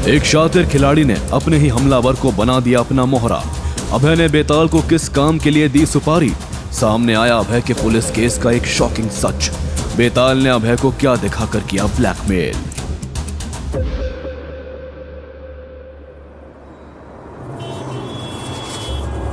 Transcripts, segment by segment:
एक शातिर खिलाड़ी ने अपने ही हमलावर को बना दिया अपना मोहरा। अभय ने बेताल को किस काम के लिए दी सुपारी? सामने आया अभय के पुलिस केस का एक शॉकिंग सच। बेताल ने अभय को क्या दिखाकर किया ब्लैकमेल?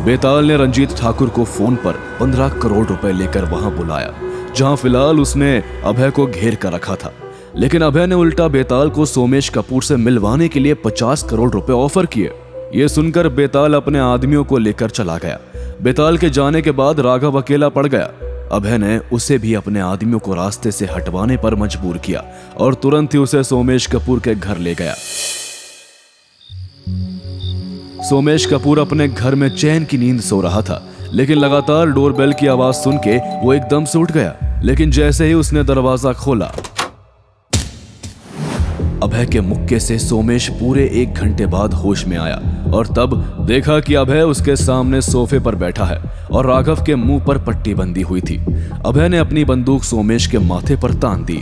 बेताल ने रंजीत ठाकुर को फोन पर 15 करोड़ रुपए लेकर वहां बुलाया, जहां फिलहाल उसने अभय को घेर कर रखा था। लेकिन अभय ने उल्टा बेताल को सोमेश कपूर से मिलवाने के लिए 50 करोड़ रुपए ऑफर किए। ये सुनकर बेताल अपने आदमियों को लेकर चला गया। बेताल के जाने के बाद राघव अकेला पड़ गया। अभय ने उसे भी अपने आदमियों को रास्ते से हटवाने पर मजबूर किया और तुरंत ही उसे सोमेश कपूर के घर ले गया। सोमेश कपूर अपने घर में चैन की नींद सो रहा था, लेकिन लगातार डोरबेल की आवाज सुन के वो एकदम से उठ गया। लेकिन जैसे ही उसने दरवाजा खोला, अभय के मुक्के से सोमेश पूरे 1 घंटे बाद होश में आया और तब देखा कि अभय उसके सामने सोफे पर बैठा है और राघव के मुंह पर पट्टी बंधी हुई थी। अभय ने अपनी बंदूक सोमेश के माथे पर तान दी।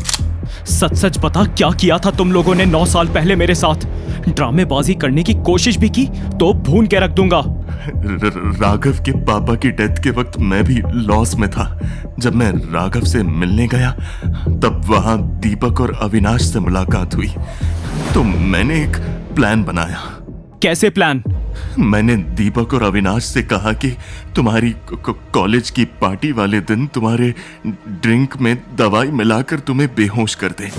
सच सच बता, क्या किया था तुम लोगों ने 9 साल पहले मेरे साथ? ड्रामेबाजी करने की कोशिश भी की तो भून के रख दूंगा। राघव के पापा की डेथ के वक्त मैं भी लॉस में था। जब मैं राघव से मिलने गया तब वहां दीपक और अविनाश से मुलाकात हुई, तो मैंने एक प्लान बनाया। कैसे प्लान? मैंने दीपक और अविनाश से कहा कि तुम्हारी कॉलेज की पार्टी वाले दिन तुम्हारे ड्रिंक में दवाई मिलाकर तुम्हें बेहोश कर दे।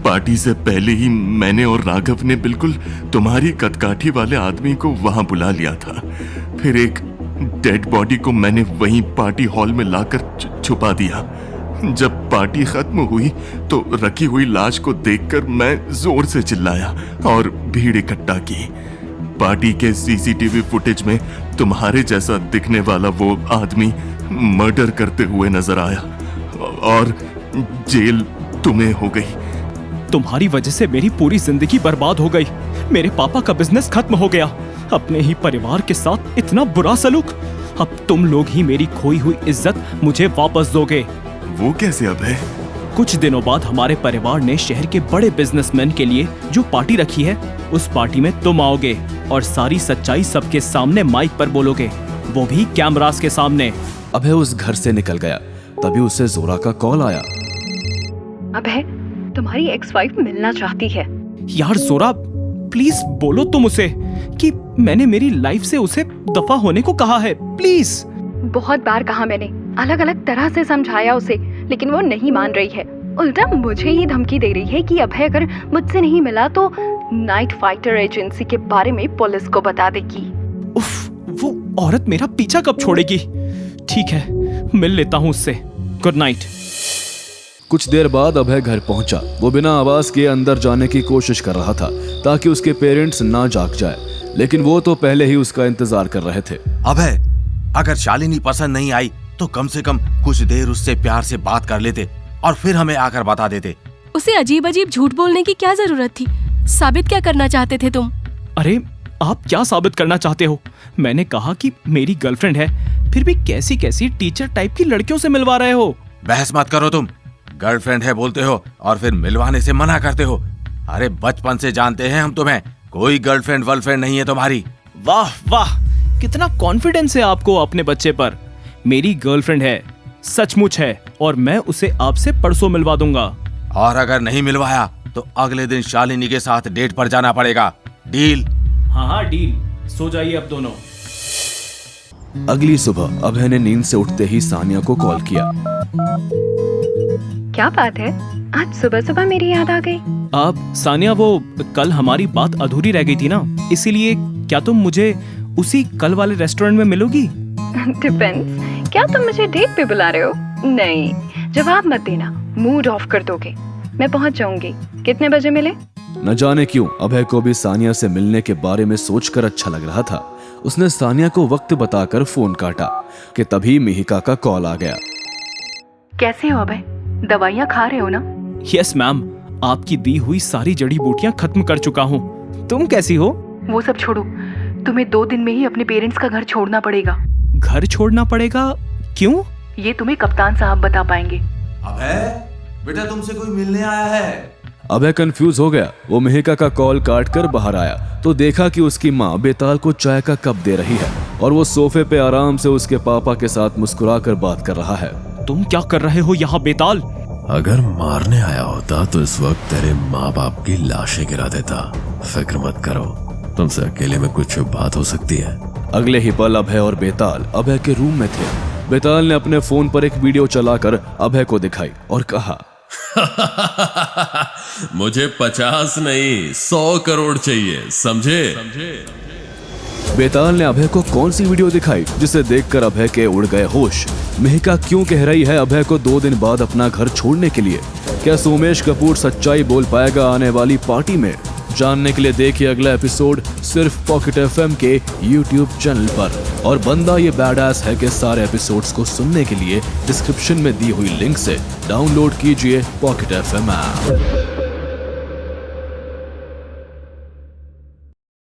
पार्टी से पहले ही मैंने और राघव ने बिल्कुल तुम्हारी कदकाठी वाले आदमी को वहां बुला लिया था। फिर एक डेड बॉडी को मैंने वहीं पार्टी हॉल में लाकर छुपा दिया। जब पार्टी खत्म हुई तो रखी हुई लाश को देखकर मैं जोर से चिल्लाया और भीड़ इकट्ठा की। पार्टी के सीसीटीवी फुटेज में तुम्हारे जैसा दिखने वाला वो आदमी मर्डर करते हुए नजर आया और जेल तुम्हें हो गई। तुम्हारी वजह से मेरी पूरी जिंदगी बर्बाद हो गई। मेरे पापा का बिजनेस खत्म हो गया। अपने ही परिवार के साथ इतना बुरा सलूक। अब तुम लोग ही मेरी खोई हुई इज्जत मुझे वापस दोगे। वो कैसे अभय? कुछ दिनों बाद हमारे परिवार ने शहर के बड़े बिजनेसमैन के लिए जो पार्टी रखी है, उस पार्टी में तुम आओगे और सारी सच्चाई सबके सामने माइक पर बोलोगे, वो भी कैमरास के सामने। अभय उस घर से निकल गया। तभी उसे जोरा का कॉल आया। अभय, तुम्हारी एक्स वाइफ मिलना चाहती है। यार जोरा, प्लीज बोलो तुम उसे कि मैंने मेरी लाइफ से उसे दफा होने को कहा है, प्लीज। बहुत बार कहा मैंने, अलग अलग तरह से समझाया उसे, लेकिन वो नहीं मान रही है। उल्टा मुझे ही धमकी दे रही है कि अभय अगर मुझसे नहीं मिला तो नाइट फाइटर एजेंसी के बारे में पुलिस को बता देगी। उफ, वो औरत मेरा पीछा कब छोड़ेगी? ठीक है, मिल लेता हूँ उससे। Good night. कुछ देर बाद अभय घर पहुंचा। वो बिना आवाज के अंदर जाने की कोशिश कर रहा था ताकि उसके पेरेंट्स ना जाग जाए, लेकिन वो तो पहले ही उसका इंतजार कर रहे थे। अभय, अगर शालिनी पसंद नहीं आई तो कम से कम कुछ देर उससे प्यार से बात कर लेते और फिर हमें आकर बता देते। उसे अजीब अजीब झूठ बोलने की क्या जरूरत थी? साबित क्या करना चाहते थे तुम? अरे आप क्या साबित करना चाहते हो? मैंने कहा कि मेरी गर्लफ्रेंड है, फिर भी कैसी कैसी टीचर टाइप की लड़कियों से मिलवा रहे हो। बहस मत करो तुम। गर्लफ्रेंड है बोलते हो और फिर मिलवाने से मना करते हो। अरे बचपन से जानते हैं हम तुम्हें, कोई गर्लफ्रेंड वर्लफ्रेंड नहीं है तुम्हारी। वाह वाह, कितना कॉन्फिडेंस है आपको अपने बच्चे पर। मेरी गर्लफ्रेंड है, सचमुच है, और मैं उसे आपसे परसों मिलवा दूंगा। और अगर नहीं मिलवाया तो अगले दिन शालिनी के साथ डेट पर जाना पड़ेगा। डील? हाँ हाँ डील। सो जाइए अब दोनों। अगली सुबह अभय ने नींद से उठते ही सानिया को कॉल किया। क्या बात है, आज सुबह सुबह मेरी याद आ गई? आप सानिया, वो कल हमारी बात अधूरी रह गई थी ना, इसीलिए क्या तुम मुझे उसी कल वाले रेस्टोरेंट में मिलोगी? डिपेंड्स, क्या तुम मुझे डेट पे बुला रहे हो? नहीं, जवाब मत देना, मूड ऑफ कर दोगे। मैं पहुंच जाऊंगी। कितने बजे मिले? न जाने क्यों अभय को भी सानिया से मिलने के बारे में सोचकर अच्छा लग रहा था। उसने सानिया को वक्त बताकर फोन काटा कि तभी मिहिका का कॉल आ गया। कैसे हो अभय? दवाइयाँ खा रहे हो ना? यस मैम, आपकी दी हुई सारी जड़ी बूटियां खत्म कर चुका हूँ। तुम कैसी हो? वो सब छोड़ो, तुम्हें 2 दिन में ही अपने पेरेंट्स का घर छोड़ना पड़ेगा। घर छोड़ना पड़ेगा? क्यों? ये तुम्हें कप्तान साहब बता पाएंगे। अबे बेटा, तुमसे कोई मिलने आया है। अभय कंफ्यूज हो गया। वो मेहिका का कॉल काट कर बाहर आया तो देखा कि उसकी माँ बेताल को चाय का कप दे रही है और वो सोफे पे आराम से उसके पापा के साथ मुस्कुराकर बात कर रहा है। तुम क्या कर रहे हो यहाँ बेताल? अगर मारने आया होता तो इस वक्त तेरे माँ बाप की लाशें गिरा देता। फिक्र मत करो, तुमसे अकेले में कुछ बात हो सकती है। अगले ही पल अभय और बेताल अभय के रूम में थे। बेताल ने अपने फोन पर एक वीडियो चलाकर अभय को दिखाई और कहा, मुझे 50 नहीं 100 करोड़ चाहिए, समझे? बेताल ने अभय को कौन सी वीडियो दिखाई जिसे देखकर अभय के उड़ गए होश। मेहिका क्यों कह रही है अभय को 2 दिन बाद अपना घर छोड़ने के लिए? क्या सोमेश कपूर सच्चाई बोल पाएगा आने वाली पार्टी में? जानने के लिए देखिए अगला एपिसोड सिर्फ पॉकेट एफएम के YouTube चैनल पर। और बंदा ये बैडएस है के सारे एपिसोड्स को सुनने के लिए डिस्क्रिप्शन में दी हुई लिंक से डाउनलोड कीजिए पॉकेट एफएम ऐप।